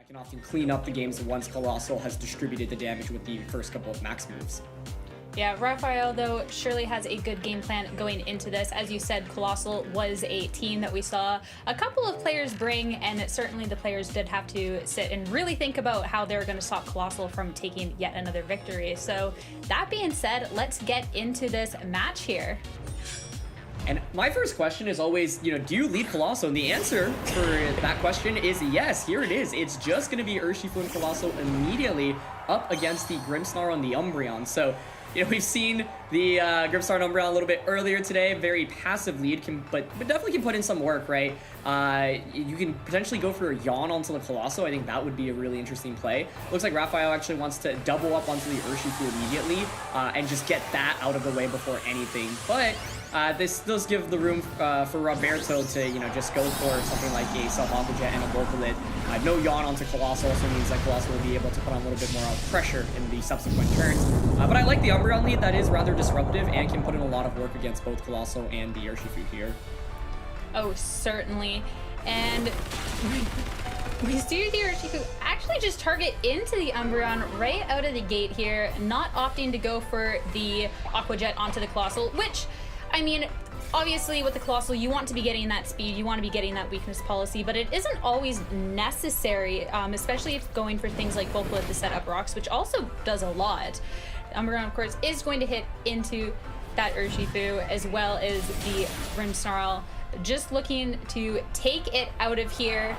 can often clean up the games once Colossal has distributed the damage with the first couple of max moves. Yeah, Rafael, though, surely has a good game plan going into this. As you said, Colossal was a team that we saw a couple of players bring, and certainly the players did have to sit and really think about how they're going to stop Colossal from taking yet another victory. So that being said, let's get into this match here. And my first question is always, do you lead Colossal? And the answer for that question is yes, here it is. It's just going to be Urshifu and Colossal immediately up against the Grimmsnarl and the Umbreon. So, we've seen the Grimmsnarl and Umbreon a little bit earlier today. Very passive lead, but definitely can put in some work, right? You can potentially go for a Yawn onto the Colossal. I think that would be a really interesting play. Looks like Rafael actually wants to double up onto the Urshifu immediately and just get that out of the way before anything. But this does give the room for Roberto to, just go for something like a Self-Aqua Jet and a Volcalit. No Yawn onto Colossal also means that Colossal will be able to put on a little bit more pressure in the subsequent turns. But I like the Umbreon lead. That is rather disruptive and can put in a lot of work against both Colossal and the Urshifu here. Oh, certainly. And we see the Urshifu actually just target into the Umbreon right out of the gate here, not opting to go for the Aqua Jet onto the Colossal, which, I mean, obviously with the Colossal, you want to be getting that speed, you want to be getting that weakness policy, but it isn't always necessary, especially if going for things like Volcalit to set up rocks, which also does a lot. Umbreon, of course, is going to hit into that Urshifu as well as the Grimmsnarl, just looking to take it out of here.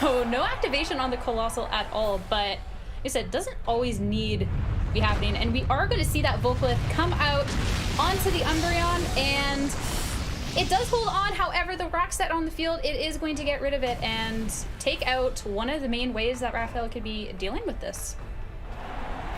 So no activation on the Colossal at all, but like I said, doesn't always need to be happening. And we are going to see that Volcalit come out onto the Umbreon, and it does hold on. However, the rock set on the field, it is going to get rid of it and take out one of the main ways that Rafael could be dealing with this.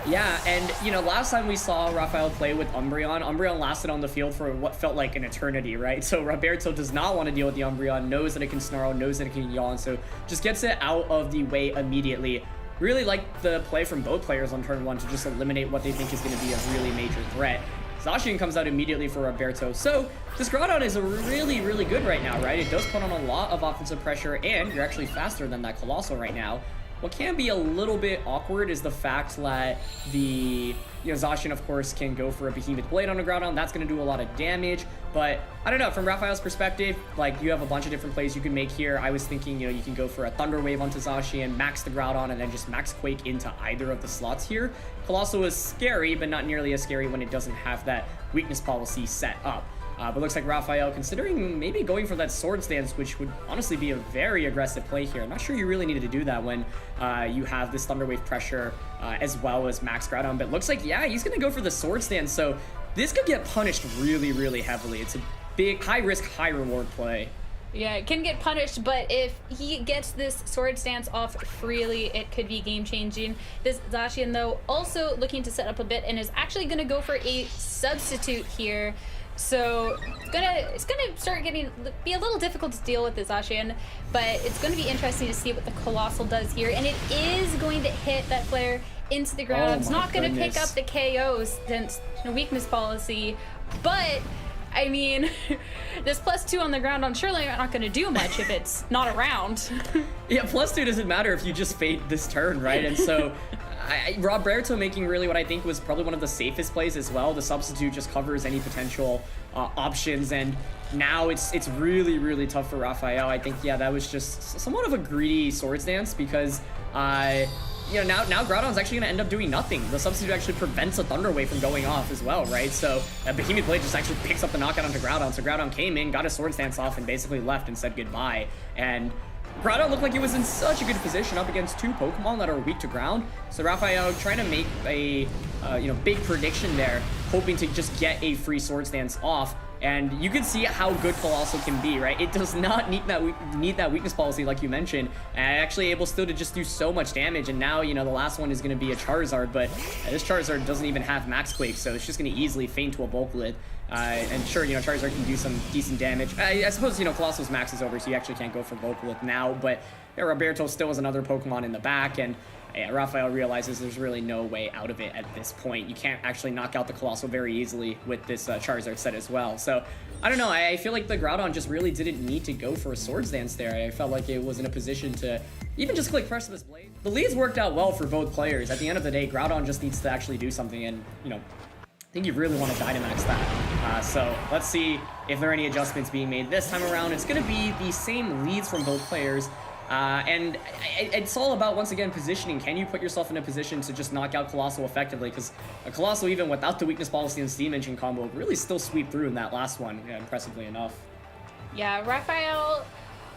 Yeah, and, last time we saw Rafael play with Umbreon lasted on the field for what felt like an eternity, right? So Roberto does not want to deal with the Umbreon, knows that it can Snarl, knows that it can Yawn, so just gets it out of the way immediately. Really like the play from both players on turn one to just eliminate what they think is going to be a really major threat. Zacian comes out immediately for Roberto. So this Groudon is really, really good right now, right? It does put on a lot of offensive pressure, and you're actually faster than that Colossal right now. What can be a little bit awkward is the fact that the Zacian, of course, can go for a Behemoth Blade on a Groudon. That's going to do a lot of damage, but I don't know. From Rafael's perspective, you have a bunch of different plays you can make here. I was thinking, you can go for a Thunder Wave onto Zacian, max the Groudon, and then just max Quake into either of the slots here. Colossal is scary, but not nearly as scary when it doesn't have that weakness policy set up. But looks like Rafael considering maybe going for that Sword Stance, which would honestly be a very aggressive play here. I'm not sure you really needed to do that when you have this Thunder Wave pressure as well as Max Groudon. But looks like, yeah, he's going to go for the Sword Stance. So this could get punished really, really heavily. It's a big, high-risk, high-reward play. Yeah, it can get punished, but if he gets this Sword Stance off freely, it could be game-changing. This Zacian, though, also looking to set up a bit and is actually going to go for a Substitute here. So it's gonna start be a little difficult to deal with this Zacian, but it's going to be interesting to see what the Colossal does here, and it is going to hit that flare into the ground. It's not going to pick up the KOs since weakness policy, but I mean, this +2 on the ground, I'm surely not going to do much if it's not around. Yeah, +2 doesn't matter if you just fade this turn, right? And so Roberto making really what I think was probably one of the safest plays as well. The Substitute just covers any potential options, and now it's really, really tough for Rafael. I think, yeah, that was just somewhat of a greedy Sword Stance because now Groudon's actually going to end up doing nothing. The Substitute actually prevents a Thunder Wave from going off as well, right? So Behemoth Blade just actually picks up the knockout onto Groudon. So Groudon came in, got his Sword Stance off, and basically left and said goodbye. And Groudon looked like he was in such a good position up against two Pokemon that are weak to ground. So Rafael trying to make a big prediction there, hoping to just get a free Sword Stance off. And you can see how good Colossal can be, right? It does not need that weakness policy like you mentioned, and actually able still to just do so much damage. And now, the last one is going to be a Charizard, but this Charizard doesn't even have Max Quake, so it's just going to easily feint to a Volcalit. And sure, Charizard can do some decent damage. I suppose, Colossal's max is over, so you actually can't go for Volcalit now, but Roberto still has another Pokemon in the back, and Rafael realizes there's really no way out of it at this point. You can't actually knock out the Colossal very easily with this Charizard set as well. So I don't know, I feel like the Groudon just really didn't need to go for a Swords Dance there. I felt like it was in a position to even just click press this blade. The leads worked out well for both players. At the end of the day, Groudon just needs to actually do something, and, you know, I think you really want to Dynamax that. So let's see if there are any adjustments being made this time around. It's going to be the same leads from both players. And it's all about, once again, positioning. Can you put yourself in a position to just knock out Colossal effectively? Because Colossal, even without the Weakness Policy and Steam Engine combo, really still sweep through in that last one, impressively enough. Yeah, Rafael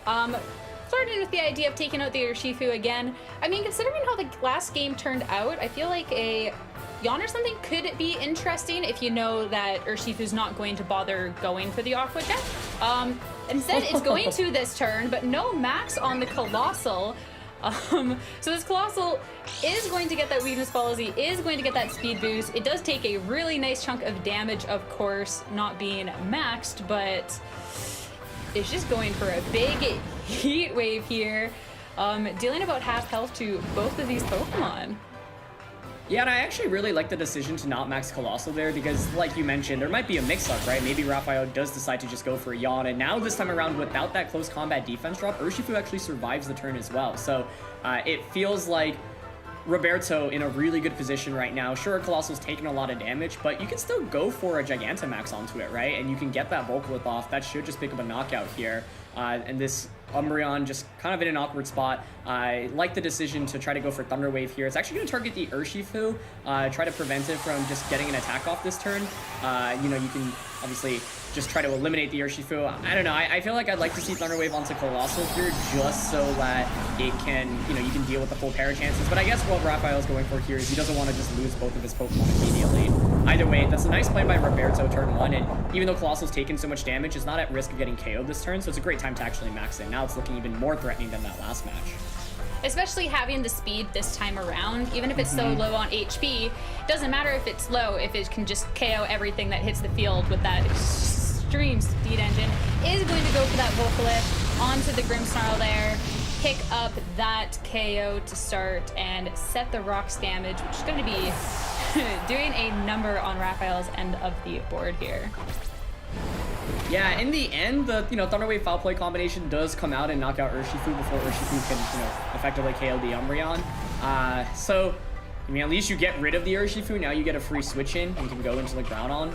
flirted with the idea of taking out the Urshifu again. I mean, considering how the last game turned out, I feel like a Yawn or something could be interesting if you know that Urshifu's not going to bother going for the Aqua Jet. Instead, it's going to this turn, but no max on the Colossal. So this Colossal is going to get that Weakness Policy, is going to get that speed boost. It does take a really nice chunk of damage, of course, not being maxed, but it's just going for a big heat wave here, dealing about half health to both of these Pokemon. Yeah, and I actually really like the decision to not max Colossal there because, like you mentioned, there might be a mix-up, right? Maybe Rafael does decide to just go for a Yawn, and now this time around, without that close combat defense drop, Urshifu actually survives the turn as well. So it feels like Roberto in a really good position right now. Sure, Colossal's taking a lot of damage, but you can still go for a Gigantamax onto it, right? And you can get that Volcalith off. That should just pick up a knockout here. And this Umbreon just kind of in an awkward spot. I like the decision to try to go for Thunder Wave here. It's actually going to target the Urshifu, try to prevent it from just getting an attack off this turn. You know, you can obviously just try to eliminate the Urshifu. I don't know. I feel like I'd like to see Thunder Wave onto Colossal here just so that it can, you know, you can deal with the full pair chances. But I guess what Rafael's going for here is he doesn't want to just lose both of his Pokemon immediately. Either way, that's a nice play by Roberto turn 1, and even though Colossal's taken so much damage, it's not at risk of getting KO'd this turn, so it's a great time to actually max it. Now it's looking even more threatening than that last match. Especially having the speed this time around, even if it's so low on HP, doesn't matter if it's low, if it can just KO everything that hits the field with that extreme speed engine, is going to go for that Volcalith onto the Grimmsnarl there, pick up that KO to start, and set the rocks damage, which is going to be doing a number on Rafael's end of the board here. Yeah, in the end, the Thunder Wave Foul Play combination does come out and knock out Urshifu before Urshifu can effectively KO the Umbreon. So I mean, at least you get rid of the Urshifu. Now you get a free switch in and can go into the Groudon.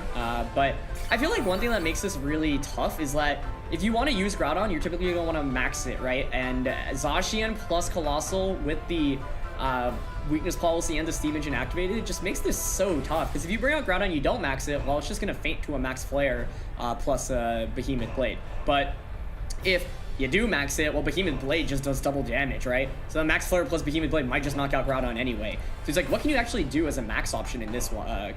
But I feel like one thing that makes this really tough is that if you want to use Groudon, you're typically going to want to max it, right? And Zacian plus Colossal with the Weakness Policy and the Steam Engine activated, it just makes this so tough. Because if you bring out Groudon, you don't max it, well, it's just going to faint to a Max Flare plus Behemoth Blade. But if you do max it, well, Behemoth Blade just does double damage, right? So the Max Flare plus Behemoth Blade might just knock out Groudon anyway. So it's like, what can you actually do as a max option in this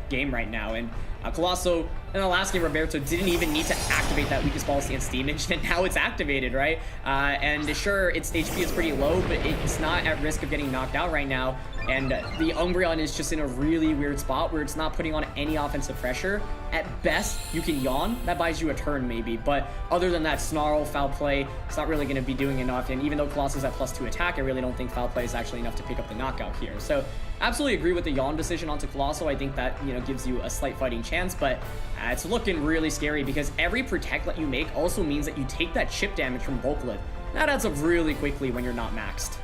game right now? And Colossal, in the last game, Roberto didn't even need to activate that Weakest Policy and Steam Engine, and now it's activated, right? And sure, its HP is pretty low, but it's not at risk of getting knocked out right now. And the Umbreon is just in a really weird spot where it's not putting on any offensive pressure. At best, you can Yawn. That buys you a turn, maybe. But other than that, Snarl, Foul Play, it's not really going to be doing enough. And even though Colossal's at +2 attack, I really don't think Foul Play is actually enough to pick up the knockout here. So absolutely agree with the Yawn decision onto Colossal. I think that, gives you a slight fighting chance. But it's looking really scary because every Protect that you make also means that you take that chip damage from Volcalith. That adds up really quickly when you're not maxed.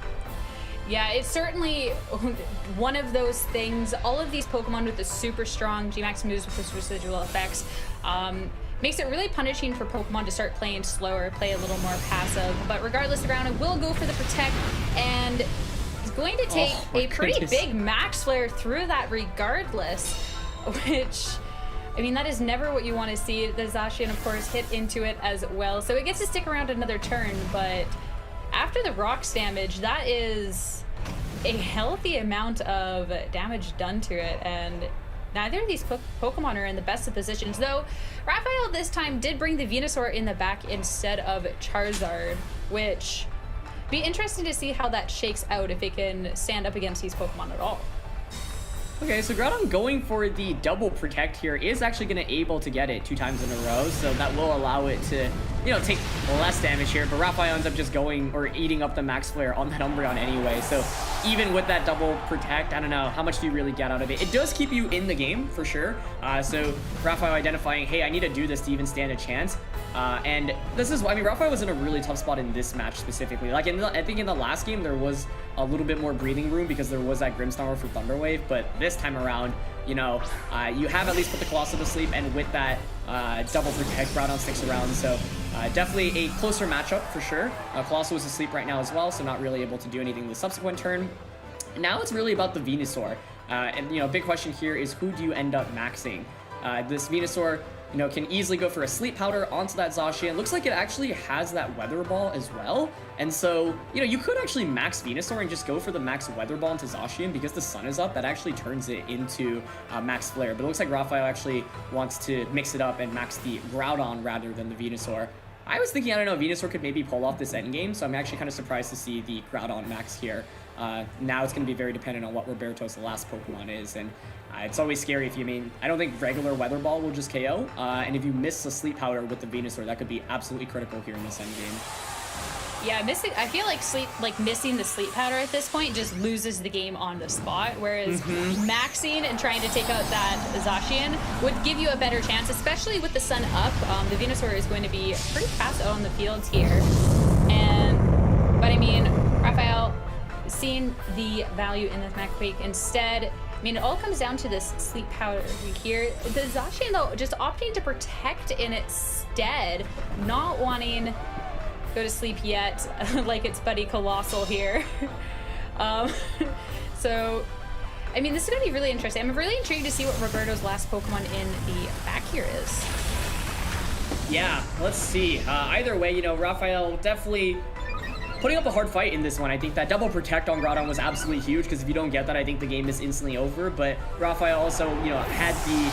Yeah, it's certainly one of those things. All of these Pokemon with the super strong G-Max moves with this residual effects makes it really punishing for Pokemon to start playing slower, play a little more passive. But regardless of round, it will go for the Protect, and it's going to take a pretty big Max Flare through that regardless, which, I mean, that is never what you want to see. The Zacian, of course, hit into it as well, so it gets to stick around another turn, but after the rocks damage, that is a healthy amount of damage done to it, and neither of these Pokemon are in the best of positions, though Rafael this time did bring the Venusaur in the back instead of Charizard, which be interesting to see how that shakes out, if it can stand up against these Pokemon at all. Okay, so Groudon going for the double protect here is actually going to able to get it 2 times in a row, so that will allow it to, you know, take less damage here, but Rafael ends up just going or eating up the max flare on that Umbreon anyway, so even with that double protect, I don't know, how much do you really get out of it? It does keep you in the game, for sure, so Rafael identifying, hey, I need to do this to even stand a chance, and this is, I mean, Rafael was in a really tough spot in this match specifically, like, I think in the last game, there was a little bit more breathing room because there was that Grimmsnarl for Thunder Wave, but this time around, you know, you have at least put the Colossal to sleep, and with that double protect, Groudon sticks around, so definitely a closer matchup for sure. Colossal is asleep right now as well, so not really able to do anything the subsequent turn. Now it's really about the Venusaur, and you know, big question here is who do you end up maxing? This Venusaur, you know, can easily go for a Sleep Powder onto that Zacian. Looks like it actually has that Weather Ball as well. And so, you know, you could actually max Venusaur and just go for the max Weather Ball into Zacian because the sun is up. That actually turns it into max Flare. But it looks like Rafael actually wants to mix it up and max the Groudon rather than the Venusaur. I was thinking, I don't know, Venusaur could maybe pull off this endgame, so I'm actually kind of surprised to see the Groudon max here. Now it's going to be very dependent on what Roberto's last Pokemon is, and it's always scary if you mean, I don't think regular Weather Ball will just KO, and if you miss the Sleep Powder with the Venusaur, that could be absolutely critical here in this endgame. Yeah, I feel like missing the Sleep Powder at this point just loses the game on the spot, whereas maxing and trying to take out that Zacian would give you a better chance, especially with the sun up. The Venusaur is going to be pretty fast out on the fields here, but I mean, Rafael seeing the value in this Max Quake instead. I mean, it all comes down to this Sleep Powder here. The Zacian, though, just opting to protect in its stead, not wanting go to sleep yet, like its buddy Colossal here. So, I mean, this is going to be really interesting. I'm really intrigued to see what Roberto's last Pokemon in the back here is. Yeah, let's see. Either way, you know, Rafael definitely putting up a hard fight in this one. I think that double protect on Groudon was absolutely huge because if you don't get that, I think the game is instantly over. But Rafael also, you know, had the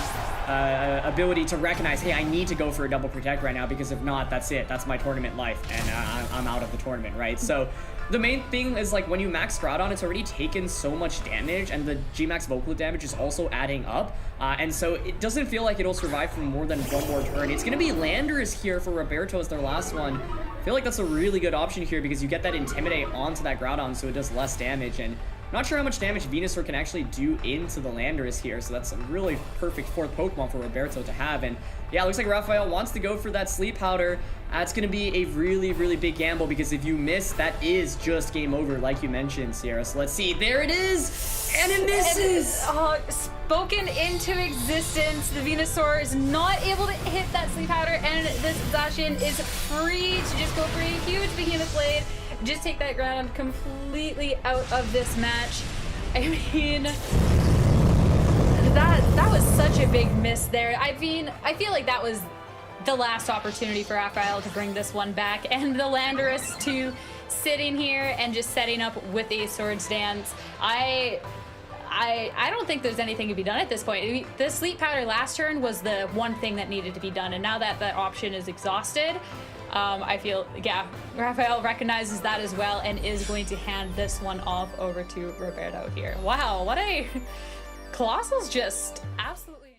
ability to recognize, hey, I need to go for a double protect right now because if not, that's it. That's my tournament life, and I'm out of the tournament, right? So the main thing is, like, when you max Groudon, it's already taken so much damage, and the Gmax vocal damage is also adding up, and so it doesn't feel like it'll survive for more than one more turn. It's going to be Landorus here for Roberto as their last one. I feel like that's a really good option here because you get that Intimidate onto that Groudon so it does less damage, and not sure how much damage Venusaur can actually do into the Landorus here, so that's a really perfect fourth Pokemon for Roberto to have. And yeah, it looks like Rafael wants to go for that Sleep Powder. It's going to be a really, really big gamble because if you miss, that is just game over, like you mentioned, Sierra. So let's see. There it is! And it misses! Spoken into existence. The Venusaur is not able to hit that Sleep Powder, and this Zacian is free to just go for a huge Behemoth Blade. Just take that Groudon completely out of this match. I mean, that was such a big miss there. I mean, I feel like that was the last opportunity for Rafael to bring this one back, and the Landorus to sitting here and just setting up with a Swords Dance. I don't think there's anything to be done at this point. I mean, the Sleep Powder last turn was the one thing that needed to be done, and now that that option is exhausted, I feel, yeah, Rafael recognizes that as well and is going to hand this one off over to Roberto here. Wow, what a... Colossal's just absolutely...